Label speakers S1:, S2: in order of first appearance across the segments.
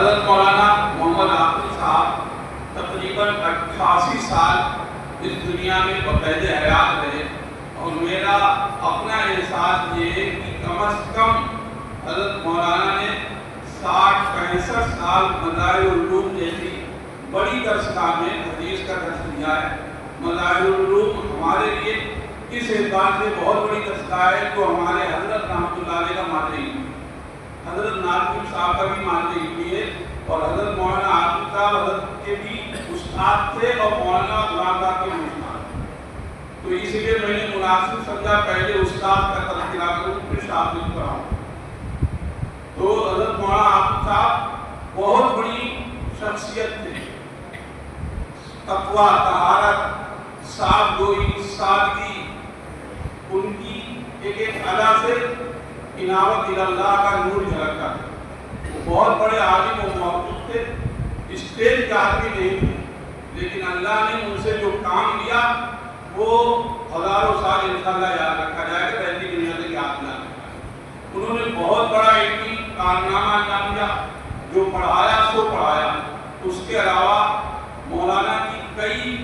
S1: حضرت مولانا محمد عاقل صاحب تقریباً 88 سال اس دنیا میں بقید حیات رہے، اور میرا اپنا احساس یہ ہے کہ کم از کم حضرت مولانا نے 60-65 سال مظاہر العلوم جیسی بڑی درسگاہ میں حدیث کا درس دیا ہے۔ مظاہر العلوم ہمارے لیے اس اعتبار سے بہت بڑی درسگاہ ہے جو ہمارے حضرت رحمۃ اللہ علیہ کا مادر علم ہے، حضرت ناظم صاحب کا بھی مادر علم ہے، اور حضرت مولانا عاقل صاحب حضرت کے بھی استاد تھے اور مولانا غلام صاحب کے بھی استاد، تو اس لیے میں نے مناسب سمجھا پہلے استاد کا تذکرہ کروں پھر شاگرد پڑھاؤں۔ تو حضرت مولانا عاقل صاحب بہت بڑی شخصیت تھے، تقویٰ، طہارت، صاف گوئی، سادگی، ان کی ایک ادا سے عنایت اللہ کا نور جھلکتا تھا۔ وہ بہت بڑے عالم و موقوف تھے، اسٹیج کے آدمی نہیں تھے، لیکن اللہ نے ان سے جو کام لیا وہ ہزاروں سال انشاءاللہ یاد رکھا جائے گا، رہتی دنیا سے یاد نہ رکھا۔ انہوں نے بہت بڑا علمی کارنامہ انجام دیا، جو پڑھایا سو پڑھایا۔ اس کے علاوہ مولانا کی کئی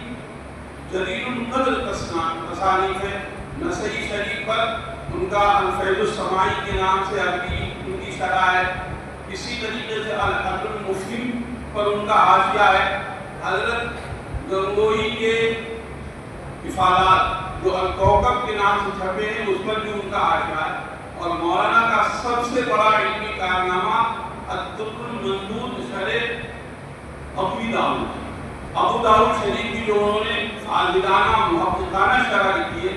S1: جلیل القدر تصانیف ہیں۔ نسائی شریف پر ان کا الفیض السماعی کے نام سے عربی ان کی شرح ہے، اسی طریقے سے الحق المفہم پر ان کا حاشیہ ہے۔ حضرت گنگوئی کے افادات جو الکوکب کے نام سے چھپے ہیں اس پر بھی ان کا حاشیہ ہے، اور مولانا کا سب سے بڑا علمی کارنامہ الدر المنضود شرح ابو داؤد شریف کی جو انہوں نے عالمانہ محققانہ شرح لکھی ہے۔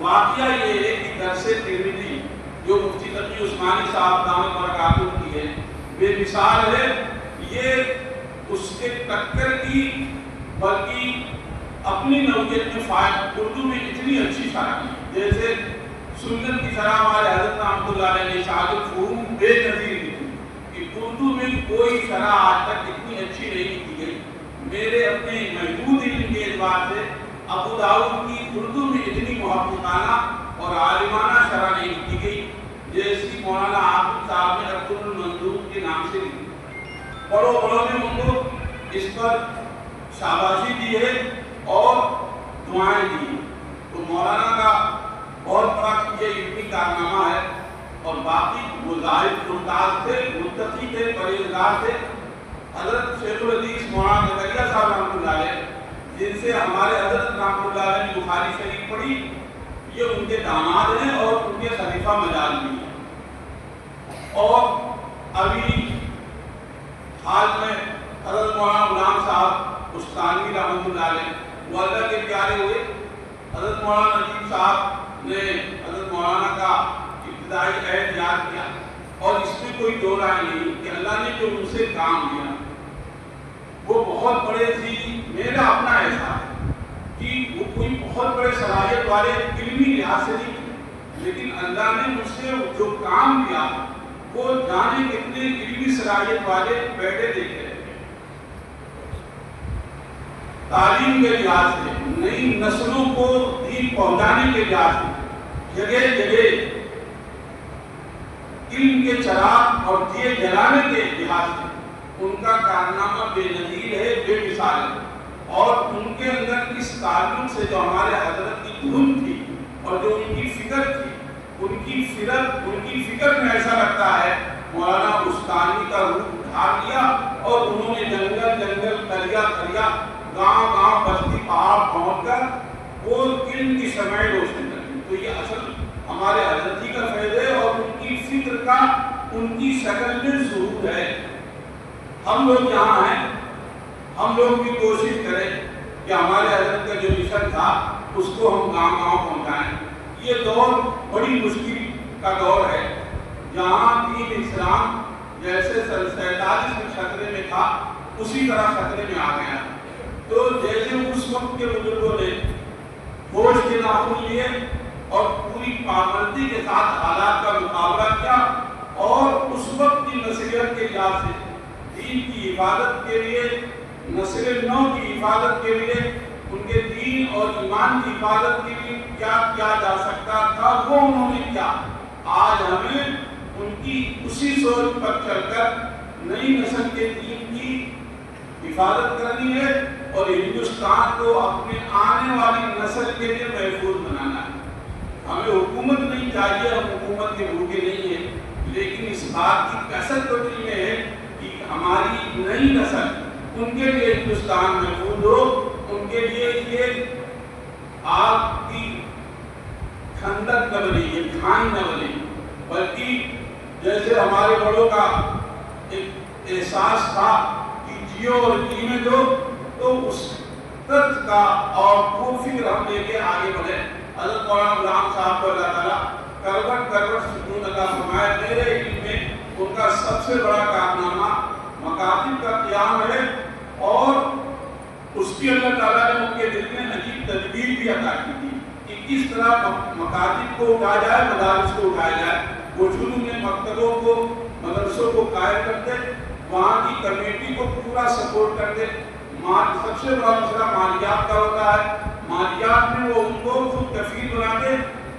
S1: واقعہ یہ ہے کہ درس ترمذی جو مفتی تقی عثمانی صاحب دامت برکاتہ کی ہے، بے مثال ہے، یہ اس کے ٹکر کی بلکہ اپنی نوعیت میں فائد اردو میں اتنی اچھی شرح کی، جیسے سنت کی شرح والے حضرت رحمۃ اللہ علیہ نے شاہد الفہوم بے نظیر لکھی کہ اردو میں کوئی شرح آج تک اتنی اچھی نہیں لکھی گئی۔ میرے اپنے محدود علم کے اعتبار سے ابو داؤد کی اردو میں اتنی محققانہ اور عالمانہ شرح نہیں لکھی گئی جیسی مولانا عاقل صاحب نے الدر المنضود کے نام سے لکھی۔ بڑوں نے ان کو اس پر شاباشی دی ہے اور دعائیں دی ہیں۔ تو مولانا کا بہت بڑا یہ علمی کارنامہ ہے، اور باقی وہ ظاہر ممتاز تھے، متقی تھے، پرہیزگار تھے۔ حضرت شیخ الحدیث مولانا زکریا صاحب رحمۃ اللہ علیہ، جن سے ہمارے حضرت رحمۃ اللہ علیہ نے بخاری شریف پڑھی، یہ ان کے داماد ہیں اور ان کے خلیفہ مجاز بھی ہیں۔ اور ابھی حال میں حضرت مولانا غلام صاحب استانوی رحمۃ اللہ علیہ وہ اللہ کے پیارے ہوئے۔ حضرت مولانا نجیب صاحب نے حضرت مولانا کا ابتدائی عہد یاد کیا، اور اس میں کوئی دو رائے نہیں کہ اللہ نے جو ان سے کام لیا وہ بہت بڑے تھی۔ میرا اپنا احساس ہے کہ وہ کوئی بہت بڑے صلاحیت والے علمی لحاظ سے نہیں تھے، لیکن اللہ نے مجھ سے جو کام لیا وہ جانے کتنے علمی صلاحیت والے بیٹھے دیکھے۔ تعلیم کے لحاظ سے، نئی نسلوں کو دین پہنچانے کے لحاظ سے جگہ جگہ علم کے چراغ اور دیے جلانے کے لحاظ سے ان کا کارنامہ بے نظیر ہے، بے مثال ہے۔ اور ان کے اندر اس تعلق سے جو ہمارے حضرت کی دھن تھی اور جو ان کی فکر تھی، ان کی فکر میں ایسا لگتا ہے مولانا استانوی کا روپ ڈھال لیا، اور انہوں نے جنگل جنگل، دریا دریا، گاؤں گاؤں، بستی پہاڑ پہنچ کر وہ علم کی شمع روشن کر دی۔ تو یہ اصل ہمارے حضرت ہی کا فیض ہے، اور ان کی فکر کا ان کی شکل میں ظہور ہے۔ ہم لوگ یہاں ہیں، ہم لوگ بھی کوشش کریں کہ ہمارے حضرت کا جو مشن تھا اس کو ہم گاؤں گاؤں پہنچائیں۔ یہ دور بڑی مشکل کا دور ہے، جہاں دین اسلام جیسے 47 میں خطرے میں تھا اسی طرح خطرے میں آ گیا۔ تو جیسے اس وقت کے بزرگوں نے ہوش کے ناخن لیے اور پوری پابندی کے ساتھ حالات کا مقابلہ کیا، اور اس وقت کی نصیحت کے لحاظ سے دین کی حفاظت کے لیے، نسل نو کی حفاظت کے لیے، ان کے دین اور ایمان کی حفاظت کے لیے کیا کیا جا سکتا تھا وہ انہوں نے کیا۔ آج ہمیں ان کی اسی سوچ پر چل کر نئی نسل کے دین کی حفاظت کرنی ہے اور ہندوستان کو اپنے آنے والی نسل کے لیے محفوظ بنانا ہے۔ ہمیں حکومت نہیں چاہیے، ہم حکومت کے بھوکے نہیں ہیں، لیکن اس بات کی کثرت تو دل میں ہے کہ ہماری نئی نسل ان کے لیے ہندوستان محفوظ ہو، ان کے لیے یہ آگ کی کھندک نہ بنے، یہ کھائی نہ بنے، بلکہ جیسے ہمارے بڑوں کا ایک احساس تھا کہ جیو اور جینے دو، تو اس طرز کا اور وہ فکر ہم لے کے آگے بڑھے۔ حضرت مولانا غلام صاحب کو اللہ تعالیٰ کروٹ کروٹ سکون عطا فرمائے۔ میرے علم میں ان کا سب سے بڑا کارنامہ مکاتب کا قیام ہے، اور اس کی اللہ تعالیٰ نے ان کے دل میں عجیب تدبیر بھی عطا کی تھی کہ کس طرح مکاتب کو اٹھایا جائے، مدارس کو اٹھایا جائے۔ وہ شروع میں مکتبوں کو، مدرسوں کو قائم کرتے، وہاں کی کمیٹی کو پورا سپورٹ کرتے۔ سب سے بڑا مسئلہ مالیات کا ہوتا ہے، مالیات میں وہ ان کو خود کفیل بناتے،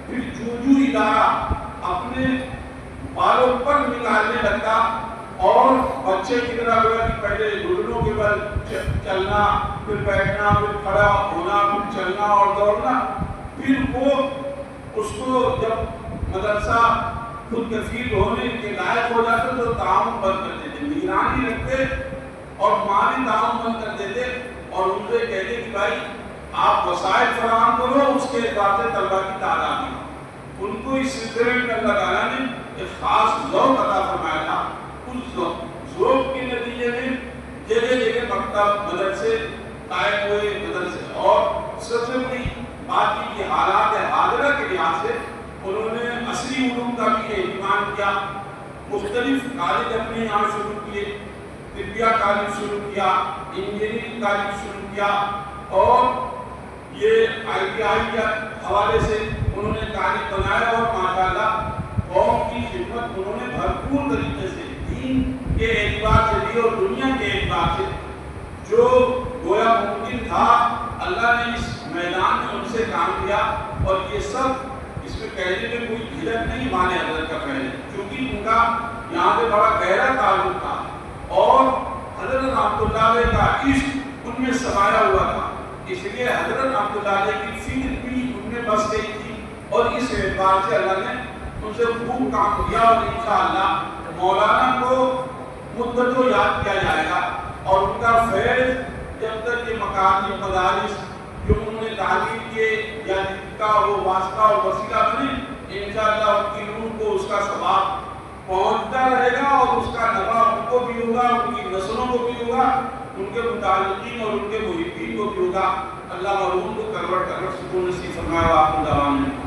S1: پھر جو ادارہ اپنے بالوں پر نکالنے لگتا اور بچے کی طرح ہوا کہ پہلے گھٹنوں کے بل چلنا، پھر بیٹھنا، پھر کھڑا ہونا، پھر چلنا اور دوڑنا، پھر وہ اس کو جب مدرسہ خود کفیل ہونے کے لائق ہو جاتے تو تعاون بند کر دیتے، نگرانی رکھتے اور مالی تعاون بند کر دیتے، اور ان سے کہتے کہ بھائی آپ وسائل فراہم کرو، اس کے اعتبار سے طلبہ کی تعداد ہے۔ ان کو اس سلسلے میں اللہ تعالیٰ نے ایک خاص ذوق عطا فرمایا تھا۔ اس ذوق کے نتیجے میں جگہ جگہ مکتب، مدرسے قائم ہوئے، مدرسے، اور سب سے بڑی بات یہ کہ حالات حاضرہ کے لحاظ سے انہوں نے عصری علوم کا بھی اہتمام کیا، مختلف کالج اپنے یہاں شروع کیے، طبیہ کالج شروع کیا، انجینئرنگ کالج شروع کیا، اور یہ آئی ٹی آئی کے حوالے سے انہوں نے کالج بنایا، اور ماشاءاللہ قوم کی خدمت انہوں نے بھرپور طریقے سے دین کے اعتبار سے بھی اور دنیا کے اعتبار سے جو گویا ممکن تھا، اللہ نے اس میدان میں ان سے کام کیا۔ اور یہ سب اس میں کہنے میں کوئی جھجک نہیں مانے حضرت کا پہلے، کیونکہ ان کا یہاں سے بڑا گہرا تعلق تھا، اور حضرت رحمۃ اللہ علیہ کا عشق ان میں سمایا ہوا تھا، اس لیے حضرت رحمۃ اللہ علیہ کی فکر بھی ان میں بس گئی تھی، اور اس اعتبار سے اللہ نے ان سے خوب کام کیا، اور انشاءاللہ مولانا کو مدتوں یاد کیا جائے گا، اور ان کا فیض جب تک یہ مکاتب، مدارس جو انہوں نے تعلیم کیے یا جن کا وہ واسطہ اور وسیلہ بنے، انشاءاللہ ان کی روح کو اس کا ثواب پہنچتا رہے گا، اور اس کا نفع ان کو بھی ہوگا، ان کی نسلوں کو بھی ہوگا، ان کے متعلقین اور ان کے محبین کو بھی ہوگا۔ اللہ مرحوم کو کروٹ کروٹ سکون نصیب فرمائے۔